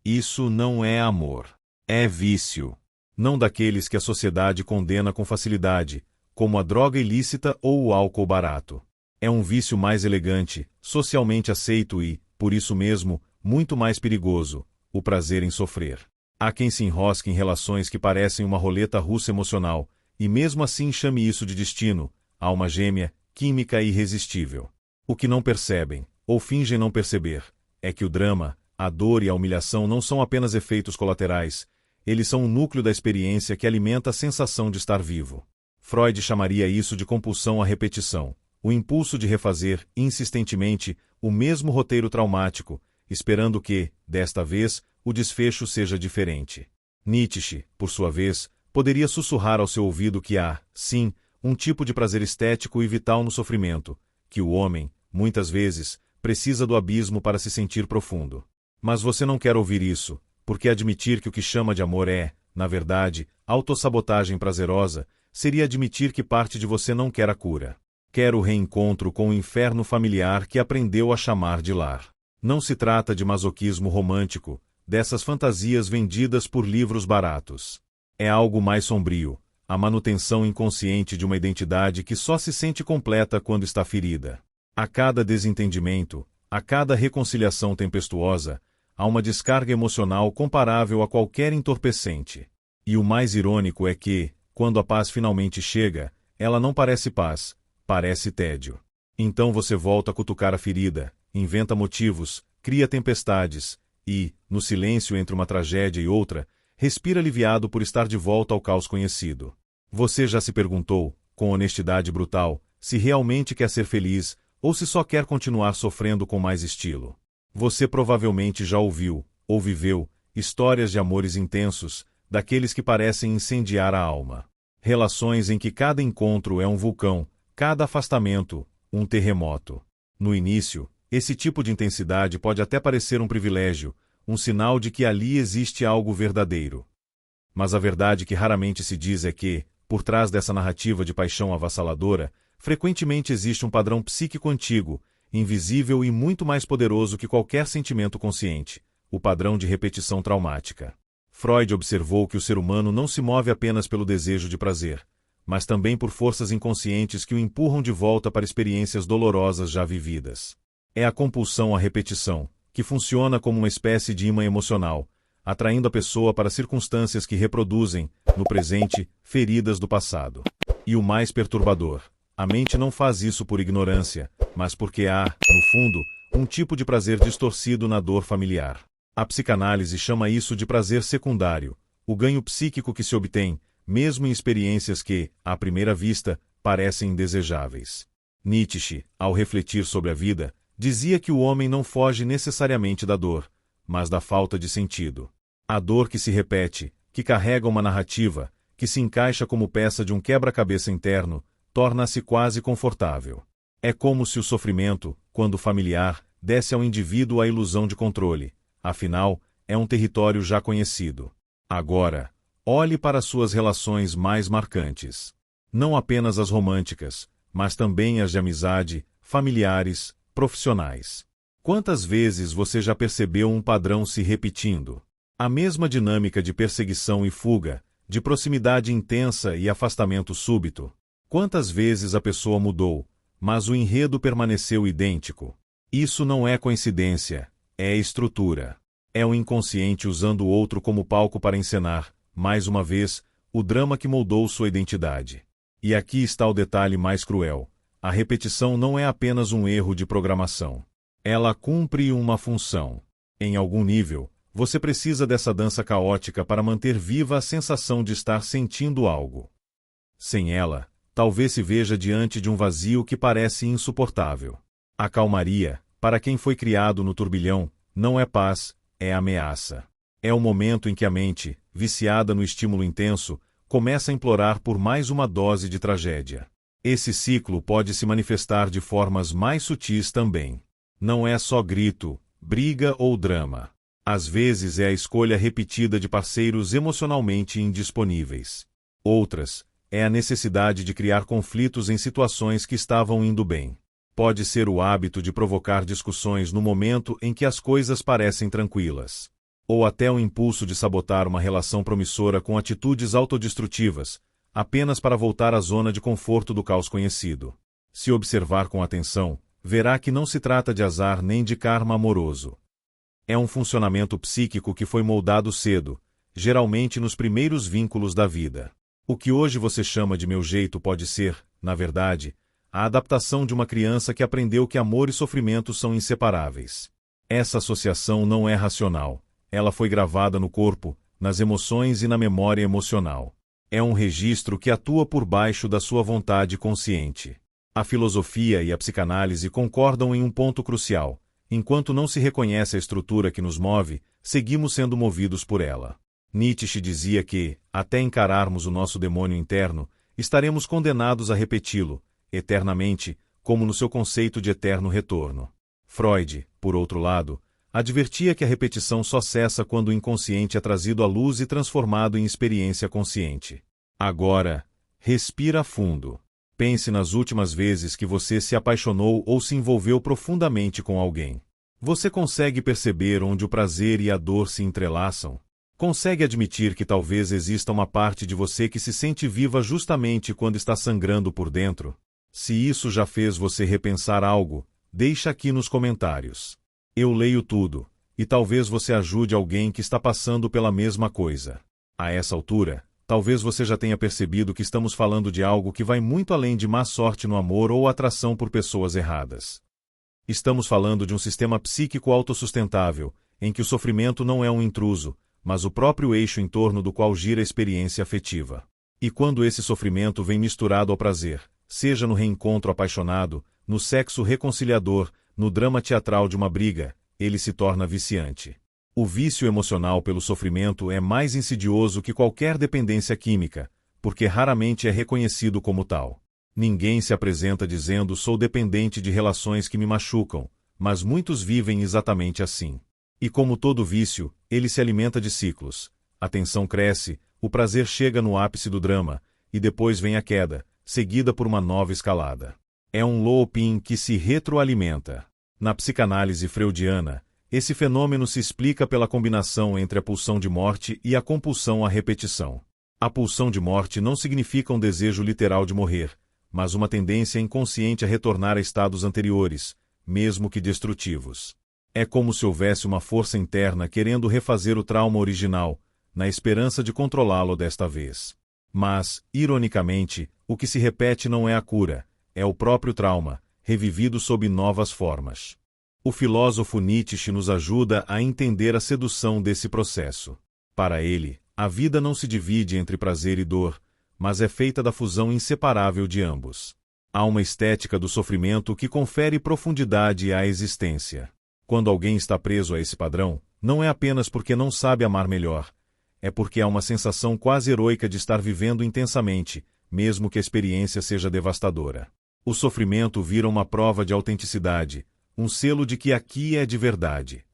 Isso não é amor. É vício. Não daqueles que a sociedade condena com facilidade, como a droga ilícita ou o álcool barato. É um vício mais elegante, socialmente aceito e, por isso mesmo, muito mais perigoso: o prazer em sofrer. Há quem se enrosque em relações que parecem uma roleta russa emocional, e mesmo assim chame isso de destino, alma gêmea, química irresistível. O que não percebem, ou fingem não perceber, é que o drama, a dor e a humilhação não são apenas efeitos colaterais, eles são o núcleo da experiência que alimenta a sensação de estar vivo. Freud chamaria isso de compulsão à repetição, o impulso de refazer, insistentemente, o mesmo roteiro traumático, esperando que, desta vez, o desfecho seja diferente. Nietzsche, por sua vez, poderia sussurrar ao seu ouvido que há, sim, um tipo de prazer estético e vital no sofrimento, que o homem, muitas vezes, precisa do abismo para se sentir profundo. Mas você não quer ouvir isso, porque admitir que o que chama de amor é, na verdade, autossabotagem prazerosa, seria admitir que parte de você não quer a cura. Quer o reencontro com o inferno familiar que aprendeu a chamar de lar. Não se trata de masoquismo romântico, dessas fantasias vendidas por livros baratos. É algo mais sombrio, a manutenção inconsciente de uma identidade que só se sente completa quando está ferida. A cada desentendimento, a cada reconciliação tempestuosa, há uma descarga emocional comparável a qualquer entorpecente. E o mais irônico é que, quando a paz finalmente chega, ela não parece paz, parece tédio. Então você volta a cutucar a ferida, inventa motivos, cria tempestades, e, no silêncio entre uma tragédia e outra, respira aliviado por estar de volta ao caos conhecido. Você já se perguntou, com honestidade brutal, se realmente quer ser feliz, ou se só quer continuar sofrendo com mais estilo? Você provavelmente já ouviu, ou viveu, histórias de amores intensos, daqueles que parecem incendiar a alma. Relações em que cada encontro é um vulcão, cada afastamento, um terremoto. No início, esse tipo de intensidade pode até parecer um privilégio, um sinal de que ali existe algo verdadeiro. Mas a verdade que raramente se diz é que, por trás dessa narrativa de paixão avassaladora, frequentemente existe um padrão psíquico antigo, invisível e muito mais poderoso que qualquer sentimento consciente: o padrão de repetição traumática. Freud observou que o ser humano não se move apenas pelo desejo de prazer, mas também por forças inconscientes que o empurram de volta para experiências dolorosas já vividas. É a compulsão à repetição, que funciona como uma espécie de imã emocional, atraindo a pessoa para circunstâncias que reproduzem, no presente, feridas do passado. E o mais perturbador: a mente não faz isso por ignorância, mas porque há, no fundo, um tipo de prazer distorcido na dor familiar. A psicanálise chama isso de prazer secundário, o ganho psíquico que se obtém, mesmo em experiências que, à primeira vista, parecem indesejáveis. Nietzsche, ao refletir sobre a vida, dizia que o homem não foge necessariamente da dor, mas da falta de sentido. A dor que se repete, que carrega uma narrativa, que se encaixa como peça de um quebra-cabeça interno, torna-se quase confortável. É como se o sofrimento, quando familiar, desse ao indivíduo a ilusão de controle. Afinal, é um território já conhecido. Agora, olhe para suas relações mais marcantes. Não apenas as românticas, mas também as de amizade, familiares, profissionais. Quantas vezes você já percebeu um padrão se repetindo? A mesma dinâmica de perseguição e fuga, de proximidade intensa e afastamento súbito. Quantas vezes a pessoa mudou, mas o enredo permaneceu idêntico? Isso não é coincidência, é estrutura. É o inconsciente usando o outro como palco para encenar, mais uma vez, o drama que moldou sua identidade. E aqui está o detalhe mais cruel: a repetição não é apenas um erro de programação. Ela cumpre uma função. Em algum nível, você precisa dessa dança caótica para manter viva a sensação de estar sentindo algo. Sem ela, talvez se veja diante de um vazio que parece insuportável. A calmaria, para quem foi criado no turbilhão, não é paz, é ameaça. É o momento em que a mente, viciada no estímulo intenso, começa a implorar por mais uma dose de tragédia. Esse ciclo pode se manifestar de formas mais sutis também. Não é só grito, briga ou drama. Às vezes é a escolha repetida de parceiros emocionalmente indisponíveis. Outras, é a necessidade de criar conflitos em situações que estavam indo bem. Pode ser o hábito de provocar discussões no momento em que as coisas parecem tranquilas. ou até o impulso de sabotar uma relação promissora com atitudes autodestrutivas, apenas para voltar à zona de conforto do caos conhecido. Se observar com atenção, verá que não se trata de azar nem de karma amoroso. É um funcionamento psíquico que foi moldado cedo, geralmente nos primeiros vínculos da vida. O que hoje você chama de meu jeito pode ser, na verdade, a adaptação de uma criança que aprendeu que amor e sofrimento são inseparáveis. Essa associação não é racional, ela foi gravada no corpo, nas emoções e na memória emocional. É um registro que atua por baixo da sua vontade consciente. A filosofia e a psicanálise concordam em um ponto crucial: enquanto não se reconhece a estrutura que nos move, seguimos sendo movidos por ela. Nietzsche dizia que, até encararmos o nosso demônio interno, estaremos condenados a repeti-lo, eternamente, como no seu conceito de eterno retorno. Freud, por outro lado, advertia que a repetição só cessa quando o inconsciente é trazido à luz e transformado em experiência consciente. Agora, respira fundo. Pense nas últimas vezes que você se apaixonou ou se envolveu profundamente com alguém. Você consegue perceber onde o prazer e a dor se entrelaçam? Consegue admitir que talvez exista uma parte de você que se sente viva justamente quando está sangrando por dentro? Se isso já fez você repensar algo, deixa aqui nos comentários. Eu leio tudo, e talvez você ajude alguém que está passando pela mesma coisa. A essa altura, talvez você já tenha percebido que estamos falando de algo que vai muito além de má sorte no amor ou atração por pessoas erradas. Estamos falando de um sistema psíquico autossustentável, em que o sofrimento não é um intruso, mas o próprio eixo em torno do qual gira a experiência afetiva. E quando esse sofrimento vem misturado ao prazer, seja no reencontro apaixonado, no sexo reconciliador, no drama teatral de uma briga, ele se torna viciante. O vício emocional pelo sofrimento é mais insidioso que qualquer dependência química, porque raramente é reconhecido como tal. Ninguém se apresenta dizendo sou dependente de relações que me machucam, mas muitos vivem exatamente assim. E como todo vício, ele se alimenta de ciclos. A tensão cresce, o prazer chega no ápice do drama, e depois vem a queda, seguida por uma nova escalada. É um looping que se retroalimenta. Na psicanálise freudiana, esse fenômeno se explica pela combinação entre a pulsão de morte e a compulsão à repetição. A pulsão de morte não significa um desejo literal de morrer, mas uma tendência inconsciente a retornar a estados anteriores, mesmo que destrutivos. É como se houvesse uma força interna querendo refazer o trauma original, na esperança de controlá-lo desta vez. Mas, ironicamente, o que se repete não é a cura, é o próprio trauma, revivido sob novas formas. O filósofo Nietzsche nos ajuda a entender a sedução desse processo. Para ele, a vida não se divide entre prazer e dor, mas é feita da fusão inseparável de ambos. Há uma estética do sofrimento que confere profundidade à existência. Quando alguém está preso a esse padrão, não é apenas porque não sabe amar melhor, é porque há uma sensação quase heroica de estar vivendo intensamente, mesmo que a experiência seja devastadora. O sofrimento vira uma prova de autenticidade, um selo de que aqui é de verdade.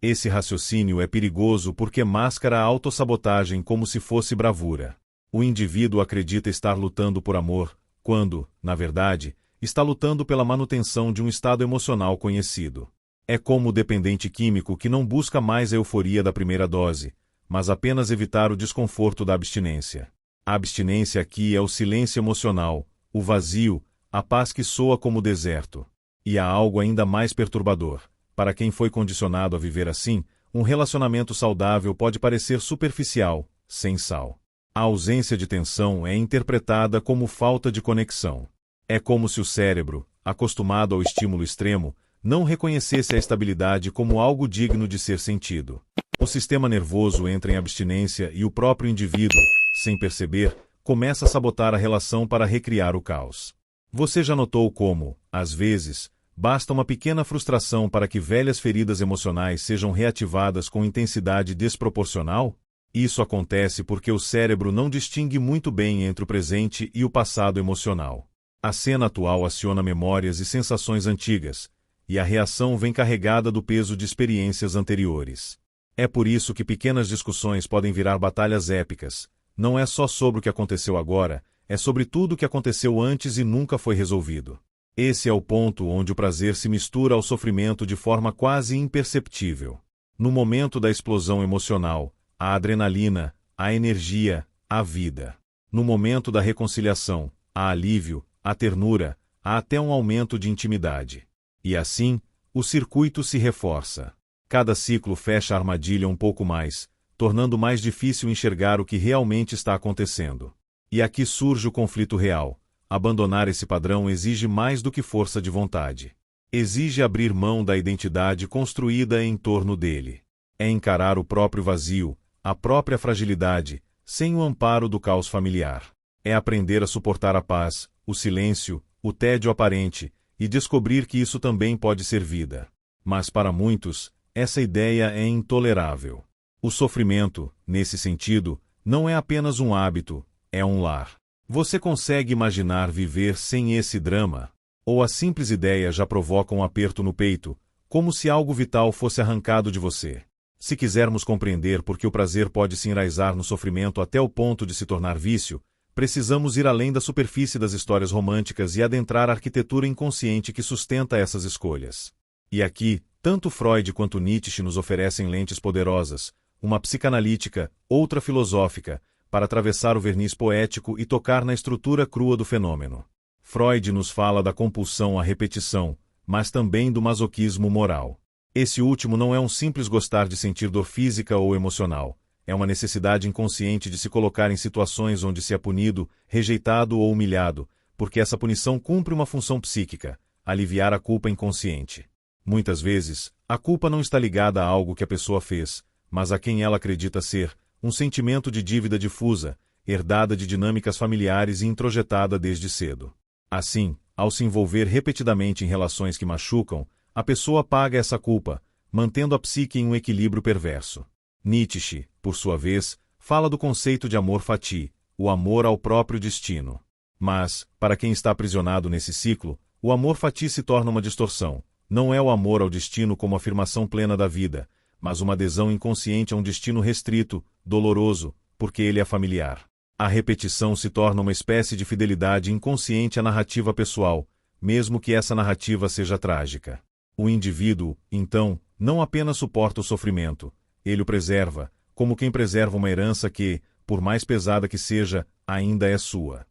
Esse raciocínio é perigoso porque mascara a autossabotagem como se fosse bravura. O indivíduo acredita estar lutando por amor, quando, na verdade, está lutando pela manutenção de um estado emocional conhecido. É como o dependente químico que não busca mais a euforia da primeira dose, mas apenas evitar o desconforto da abstinência. A abstinência aqui é o silêncio emocional, o vazio, a paz que soa como deserto. E há algo ainda mais perturbador. Para quem foi condicionado a viver assim, um relacionamento saudável pode parecer superficial, sem sal. A ausência de tensão é interpretada como falta de conexão. É como se o cérebro, acostumado ao estímulo extremo, não reconhecesse a estabilidade como algo digno de ser sentido. O sistema nervoso entra em abstinência e o próprio indivíduo, sem perceber, começa a sabotar a relação para recriar o caos. Você já notou como, às vezes, basta uma pequena frustração para que velhas feridas emocionais sejam reativadas com intensidade desproporcional? Isso acontece porque o cérebro não distingue muito bem entre o presente e o passado emocional. A cena atual aciona memórias e sensações antigas, e a reação vem carregada do peso de experiências anteriores. É por isso que pequenas discussões podem virar batalhas épicas. Não é só sobre o que aconteceu agora, é sobre tudo o que aconteceu antes e nunca foi resolvido. Esse é o ponto onde o prazer se mistura ao sofrimento de forma quase imperceptível. No momento da explosão emocional, a adrenalina, a energia, a vida. No momento da reconciliação, há alívio, há ternura, há até um aumento de intimidade. E assim, o circuito se reforça. Cada ciclo fecha a armadilha um pouco mais, tornando mais difícil enxergar o que realmente está acontecendo. E aqui surge o conflito real. Abandonar esse padrão exige mais do que força de vontade. Exige abrir mão da identidade construída em torno dele. É encarar o próprio vazio, a própria fragilidade, sem o amparo do caos familiar. É aprender a suportar a paz, o silêncio, o tédio aparente, e descobrir que isso também pode ser vida. Mas para muitos, essa ideia é intolerável. O sofrimento, nesse sentido, não é apenas um hábito, é um lar. Você consegue imaginar viver sem esse drama? Ou a simples ideia já provoca um aperto no peito, como se algo vital fosse arrancado de você? Se quisermos compreender por que o prazer pode se enraizar no sofrimento até o ponto de se tornar vício, precisamos ir além da superfície das histórias românticas e adentrar a arquitetura inconsciente que sustenta essas escolhas. E aqui, tanto Freud quanto Nietzsche nos oferecem lentes poderosas, uma psicanalítica, outra filosófica, para atravessar o verniz poético e tocar na estrutura crua do fenômeno. Freud nos fala da compulsão à repetição, mas também do masoquismo moral. Esse último não é um simples gostar de sentir dor física ou emocional, é uma necessidade inconsciente de se colocar em situações onde se é punido, rejeitado ou humilhado, porque essa punição cumpre uma função psíquica, aliviar a culpa inconsciente. Muitas vezes, a culpa não está ligada a algo que a pessoa fez, mas a quem ela acredita ser, um sentimento de dívida difusa, herdada de dinâmicas familiares e introjetada desde cedo. Assim, ao se envolver repetidamente em relações que machucam, a pessoa paga essa culpa, mantendo a psique em um equilíbrio perverso. Nietzsche, por sua vez, fala do conceito de amor fati, o amor ao próprio destino. Mas, para quem está aprisionado nesse ciclo, o amor fati se torna uma distorção. Não é o amor ao destino como afirmação plena da vida, mas uma adesão inconsciente a um destino restrito, doloroso, porque ele é familiar. A repetição se torna uma espécie de fidelidade inconsciente à narrativa pessoal, mesmo que essa narrativa seja trágica. O indivíduo, então, não apenas suporta o sofrimento, ele o preserva, como quem preserva uma herança que, por mais pesada que seja, ainda é sua.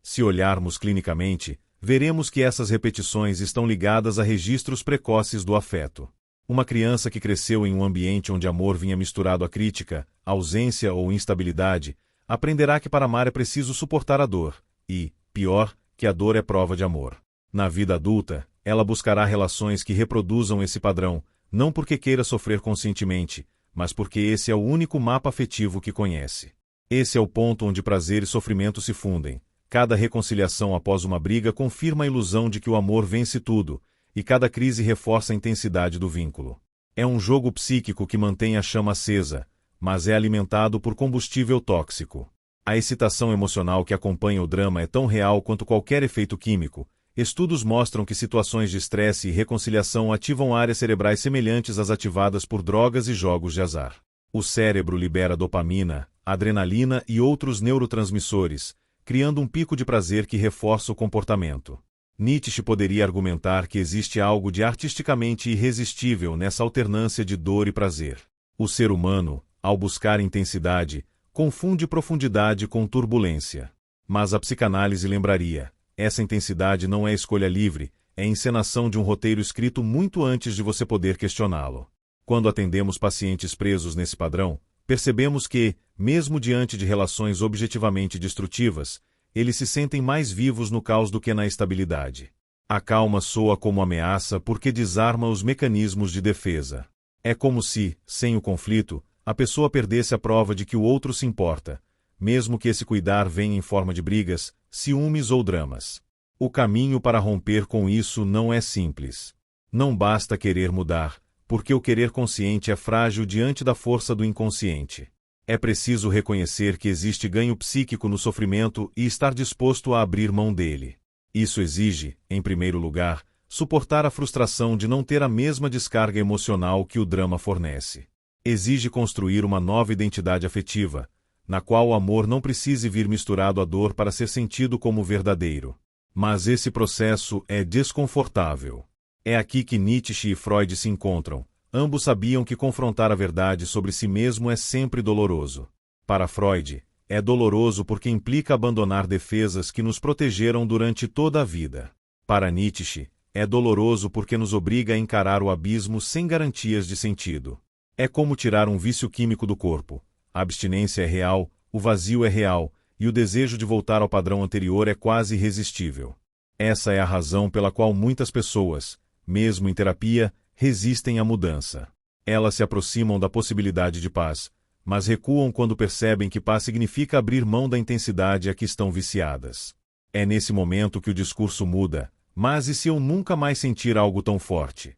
Se olharmos clinicamente, veremos que essas repetições estão ligadas a registros precoces do afeto. Uma criança que cresceu em um ambiente onde amor vinha misturado à crítica, ausência ou instabilidade, aprenderá que para amar é preciso suportar a dor, e, pior, que a dor é prova de amor. Na vida adulta, ela buscará relações que reproduzam esse padrão, não porque queira sofrer conscientemente, mas porque esse é o único mapa afetivo que conhece. Esse é o ponto onde prazer e sofrimento se fundem. Cada reconciliação após uma briga confirma a ilusão de que o amor vence tudo, e cada crise reforça a intensidade do vínculo. É um jogo psíquico que mantém a chama acesa, mas é alimentado por combustível tóxico. A excitação emocional que acompanha o drama é tão real quanto qualquer efeito químico. Estudos mostram que situações de estresse e reconciliação ativam áreas cerebrais semelhantes às ativadas por drogas e jogos de azar. O cérebro libera dopamina, adrenalina e outros neurotransmissores, criando um pico de prazer que reforça o comportamento. Nietzsche poderia argumentar que existe algo de artisticamente irresistível nessa alternância de dor e prazer. O ser humano, ao buscar intensidade, confunde profundidade com turbulência. Mas a psicanálise lembraria: essa intensidade não é escolha livre, é encenação de um roteiro escrito muito antes de você poder questioná-lo. Quando atendemos pacientes presos nesse padrão, percebemos que, mesmo diante de relações objetivamente destrutivas, eles se sentem mais vivos no caos do que na estabilidade. A calma soa como ameaça porque desarma os mecanismos de defesa. É como se, sem o conflito, a pessoa perdesse a prova de que o outro se importa, mesmo que esse cuidar venha em forma de brigas, ciúmes ou dramas. O caminho para romper com isso não é simples. Não basta querer mudar, porque o querer consciente é frágil diante da força do inconsciente. É preciso reconhecer que existe ganho psíquico no sofrimento e estar disposto a abrir mão dele. Isso exige, em primeiro lugar, suportar a frustração de não ter a mesma descarga emocional que o drama fornece. Exige construir uma nova identidade afetiva, na qual o amor não precise vir misturado à dor para ser sentido como verdadeiro. Mas esse processo é desconfortável. É aqui que Nietzsche e Freud se encontram, ambos sabiam que confrontar a verdade sobre si mesmo é sempre doloroso. Para Freud, é doloroso porque implica abandonar defesas que nos protegeram durante toda a vida. Para Nietzsche, é doloroso porque nos obriga a encarar o abismo sem garantias de sentido. É como tirar um vício químico do corpo. A abstinência é real, o vazio é real, e o desejo de voltar ao padrão anterior é quase irresistível. Essa é a razão pela qual muitas pessoas, mesmo em terapia, resistem à mudança. Elas se aproximam da possibilidade de paz, mas recuam quando percebem que paz significa abrir mão da intensidade a que estão viciadas. É nesse momento que o discurso muda, mas e se eu nunca mais sentir algo tão forte?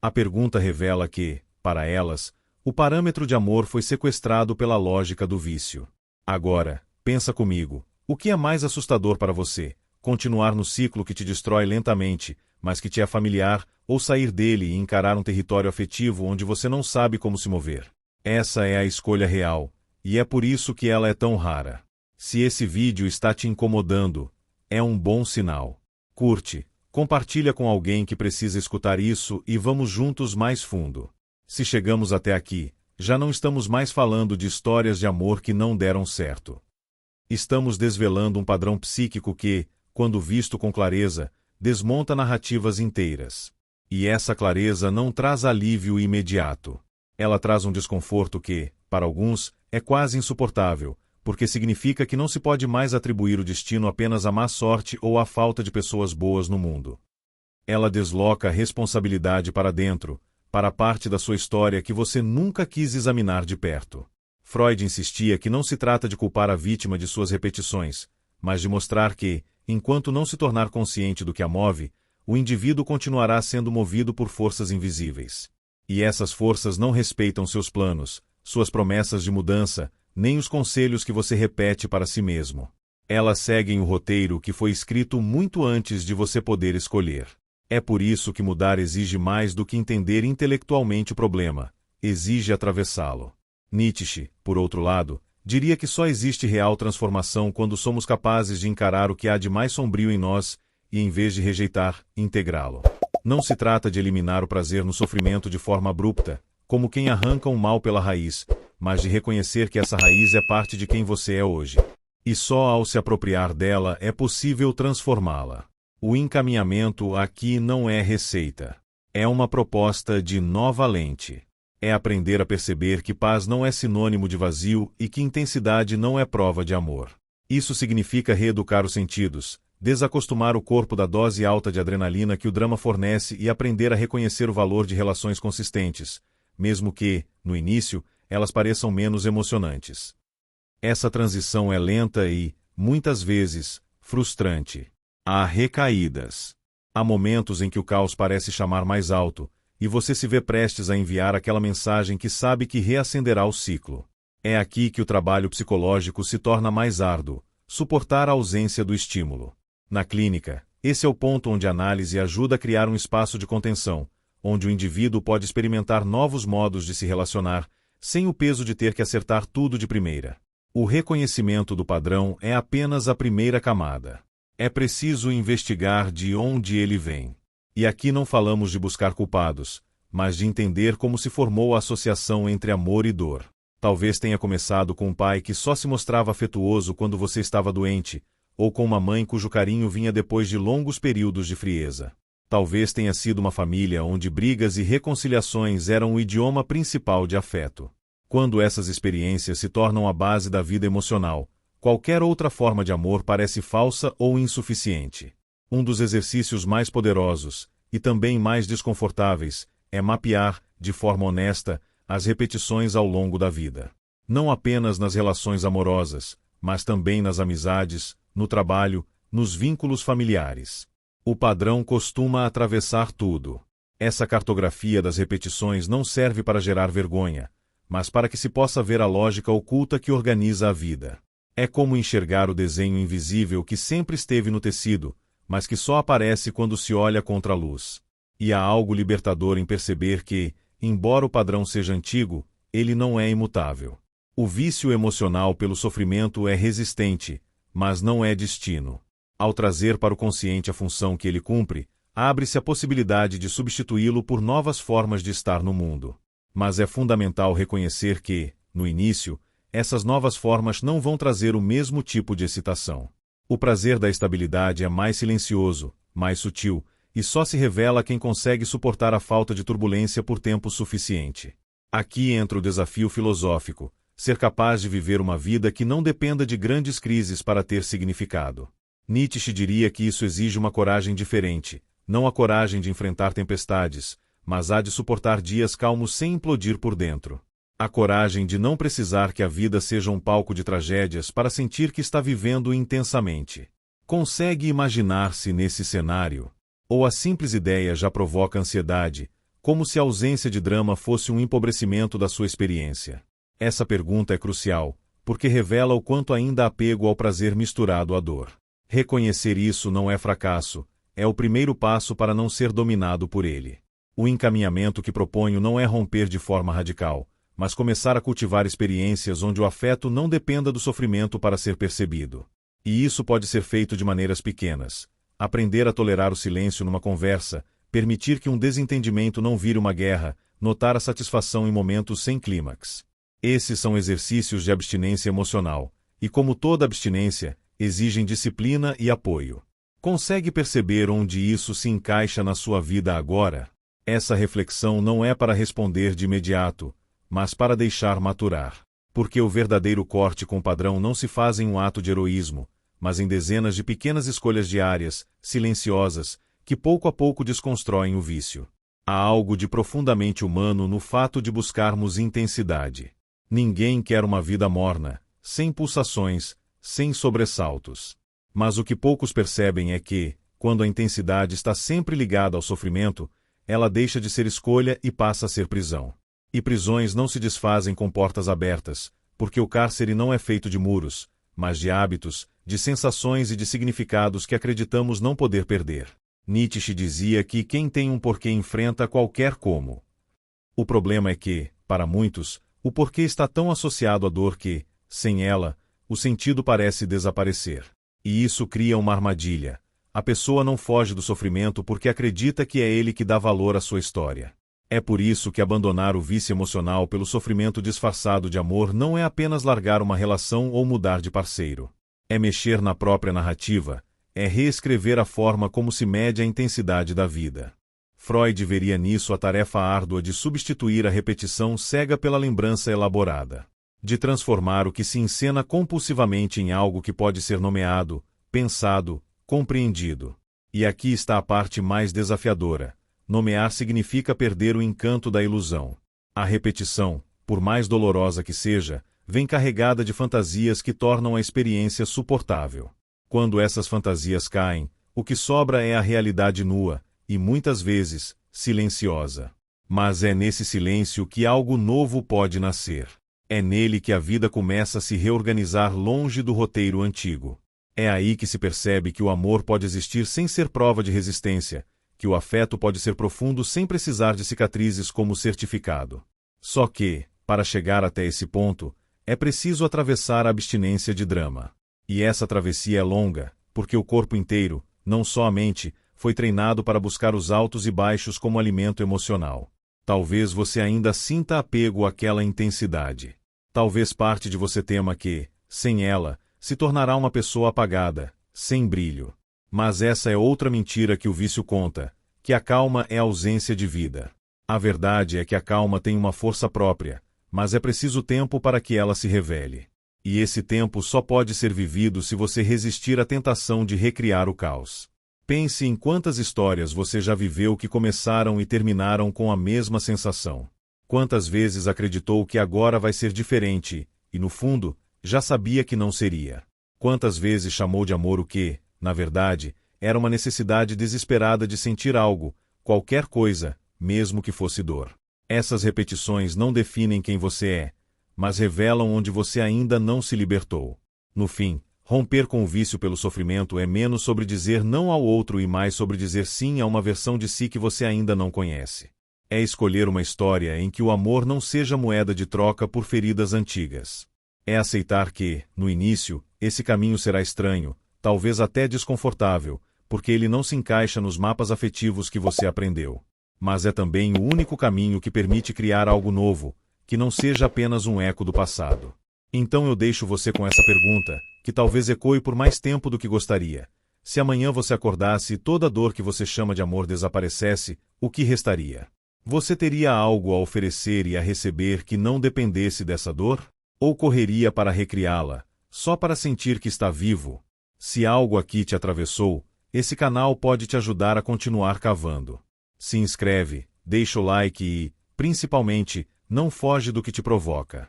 A pergunta revela que, para elas, o parâmetro de amor foi sequestrado pela lógica do vício. Agora, pensa comigo, o que é mais assustador para você? Continuar no ciclo que te destrói lentamente, mas que te é familiar, ou sair dele e encarar um território afetivo onde você não sabe como se mover? Essa é a escolha real, e é por isso que ela é tão rara. Se esse vídeo está te incomodando, é um bom sinal. Curte, compartilha com alguém que precisa escutar isso e vamos juntos mais fundo. Se chegamos até aqui, já não estamos mais falando de histórias de amor que não deram certo. Estamos desvelando um padrão psíquico que, quando visto com clareza, desmonta narrativas inteiras. E essa clareza não traz alívio imediato. Ela traz um desconforto que, para alguns, é quase insuportável, porque significa que não se pode mais atribuir o destino apenas à má sorte ou à falta de pessoas boas no mundo. Ela desloca a responsabilidade para dentro, para a parte da sua história que você nunca quis examinar de perto. Freud insistia que não se trata de culpar a vítima de suas repetições, mas de mostrar que, enquanto não se tornar consciente do que a move, o indivíduo continuará sendo movido por forças invisíveis. E essas forças não respeitam seus planos, suas promessas de mudança, nem os conselhos que você repete para si mesmo. Elas seguem o roteiro que foi escrito muito antes de você poder escolher. É por isso que mudar exige mais do que entender intelectualmente o problema, exige atravessá-lo. Nietzsche, por outro lado, diria que só existe real transformação quando somos capazes de encarar o que há de mais sombrio em nós e, em vez de rejeitar, integrá-lo. Não se trata de eliminar o prazer no sofrimento de forma abrupta, como quem arranca um mal pela raiz, mas de reconhecer que essa raiz é parte de quem você é hoje. E só ao se apropriar dela é possível transformá-la. O encaminhamento aqui não é receita. É uma proposta de nova lente. É aprender a perceber que paz não é sinônimo de vazio e que intensidade não é prova de amor. Isso significa reeducar os sentidos, desacostumar o corpo da dose alta de adrenalina que o drama fornece e aprender a reconhecer o valor de relações consistentes, mesmo que, no início, elas pareçam menos emocionantes. Essa transição é lenta e, muitas vezes, frustrante. Há recaídas. Há momentos em que o caos parece chamar mais alto, e você se vê prestes a enviar aquela mensagem que sabe que reacenderá o ciclo. É aqui que o trabalho psicológico se torna mais árduo, suportar a ausência do estímulo. Na clínica, esse é o ponto onde a análise ajuda a criar um espaço de contenção, onde o indivíduo pode experimentar novos modos de se relacionar, sem o peso de ter que acertar tudo de primeira. O reconhecimento do padrão é apenas a primeira camada. É preciso investigar de onde ele vem. E aqui não falamos de buscar culpados, mas de entender como se formou a associação entre amor e dor. Talvez tenha começado com um pai que só se mostrava afetuoso quando você estava doente, ou com uma mãe cujo carinho vinha depois de longos períodos de frieza. Talvez tenha sido uma família onde brigas e reconciliações eram o idioma principal de afeto. Quando essas experiências se tornam a base da vida emocional, qualquer outra forma de amor parece falsa ou insuficiente. Um dos exercícios mais poderosos, e também mais desconfortáveis, é mapear, de forma honesta, as repetições ao longo da vida. Não apenas nas relações amorosas, mas também nas amizades, no trabalho, nos vínculos familiares. O padrão costuma atravessar tudo. Essa cartografia das repetições não serve para gerar vergonha, mas para que se possa ver a lógica oculta que organiza a vida. É como enxergar o desenho invisível que sempre esteve no tecido, mas que só aparece quando se olha contra a luz. E há algo libertador em perceber que, embora o padrão seja antigo, ele não é imutável. O vício emocional pelo sofrimento é resistente, mas não é destino. Ao trazer para o consciente a função que ele cumpre, abre-se a possibilidade de substituí-lo por novas formas de estar no mundo. Mas é fundamental reconhecer que, no início, essas novas formas não vão trazer o mesmo tipo de excitação. O prazer da estabilidade é mais silencioso, mais sutil, e só se revela a quem consegue suportar a falta de turbulência por tempo suficiente. Aqui entra o desafio filosófico, ser capaz de viver uma vida que não dependa de grandes crises para ter significado. Nietzsche diria que isso exige uma coragem diferente, não a coragem de enfrentar tempestades, mas a de suportar dias calmos sem implodir por dentro. A coragem de não precisar que a vida seja um palco de tragédias para sentir que está vivendo intensamente. Consegue imaginar-se nesse cenário? Ou a simples ideia já provoca ansiedade, como se a ausência de drama fosse um empobrecimento da sua experiência? Essa pergunta é crucial, porque revela o quanto ainda há apego ao prazer misturado à dor. Reconhecer isso não é fracasso, é o primeiro passo para não ser dominado por ele. O encaminhamento que proponho não é romper de forma radical, mas começar a cultivar experiências onde o afeto não dependa do sofrimento para ser percebido. E isso pode ser feito de maneiras pequenas. Aprender a tolerar o silêncio numa conversa, permitir que um desentendimento não vire uma guerra, notar a satisfação em momentos sem clímax. Esses são exercícios de abstinência emocional, e como toda abstinência, exigem disciplina e apoio. Consegue perceber onde isso se encaixa na sua vida agora? Essa reflexão não é para responder de imediato, mas para deixar maturar. Porque o verdadeiro corte com padrão não se faz em um ato de heroísmo, mas em dezenas de pequenas escolhas diárias, silenciosas, que pouco a pouco desconstroem o vício. Há algo de profundamente humano no fato de buscarmos intensidade. Ninguém quer uma vida morna, sem pulsações, sem sobressaltos. Mas o que poucos percebem é que, quando a intensidade está sempre ligada ao sofrimento, ela deixa de ser escolha e passa a ser prisão. E prisões não se desfazem com portas abertas, porque o cárcere não é feito de muros, mas de hábitos, de sensações e de significados que acreditamos não poder perder. Nietzsche dizia que quem tem um porquê enfrenta qualquer como. O problema é que, para muitos, o porquê está tão associado à dor que, sem ela, o sentido parece desaparecer. E isso cria uma armadilha. A pessoa não foge do sofrimento porque acredita que é ele que dá valor à sua história. É por isso que abandonar o vício emocional pelo sofrimento disfarçado de amor não é apenas largar uma relação ou mudar de parceiro. É mexer na própria narrativa, é reescrever a forma como se mede a intensidade da vida. Freud veria nisso a tarefa árdua de substituir a repetição cega pela lembrança elaborada. De transformar o que se encena compulsivamente em algo que pode ser nomeado, pensado, compreendido. E aqui está a parte mais desafiadora. Nomear significa perder o encanto da ilusão. A repetição, por mais dolorosa que seja, vem carregada de fantasias que tornam a experiência suportável. Quando essas fantasias caem, o que sobra é a realidade nua, e muitas vezes, silenciosa. Mas é nesse silêncio que algo novo pode nascer. É nele que a vida começa a se reorganizar longe do roteiro antigo. É aí que se percebe que o amor pode existir sem ser prova de resistência, que o afeto pode ser profundo sem precisar de cicatrizes como certificado. Só que, para chegar até esse ponto, é preciso atravessar a abstinência de drama. E essa travessia é longa, porque o corpo inteiro, não só a mente, foi treinado para buscar os altos e baixos como alimento emocional. Talvez você ainda sinta apego àquela intensidade. Talvez parte de você tema que, sem ela, se tornará uma pessoa apagada, sem brilho. Mas essa é outra mentira que o vício conta, que a calma é ausência de vida. A verdade é que a calma tem uma força própria, mas é preciso tempo para que ela se revele. E esse tempo só pode ser vivido se você resistir à tentação de recriar o caos. Pense em quantas histórias você já viveu que começaram e terminaram com a mesma sensação. Quantas vezes acreditou que agora vai ser diferente, e no fundo, já sabia que não seria. Quantas vezes chamou de amor o que, na verdade, era uma necessidade desesperada de sentir algo, qualquer coisa, mesmo que fosse dor. Essas repetições não definem quem você é, mas revelam onde você ainda não se libertou. No fim, romper com o vício pelo sofrimento é menos sobre dizer não ao outro e mais sobre dizer sim a uma versão de si que você ainda não conhece. É escolher uma história em que o amor não seja moeda de troca por feridas antigas. É aceitar que, no início, esse caminho será estranho, talvez até desconfortável, porque ele não se encaixa nos mapas afetivos que você aprendeu. Mas é também o único caminho que permite criar algo novo, que não seja apenas um eco do passado. Então eu deixo você com essa pergunta, que talvez ecoe por mais tempo do que gostaria. Se amanhã você acordasse e toda a dor que você chama de amor desaparecesse, o que restaria? Você teria algo a oferecer e a receber que não dependesse dessa dor? Ou correria para recriá-la, só para sentir que está vivo? Se algo aqui te atravessou, esse canal pode te ajudar a continuar cavando. Se inscreve, deixa o like e, principalmente, não foge do que te provoca.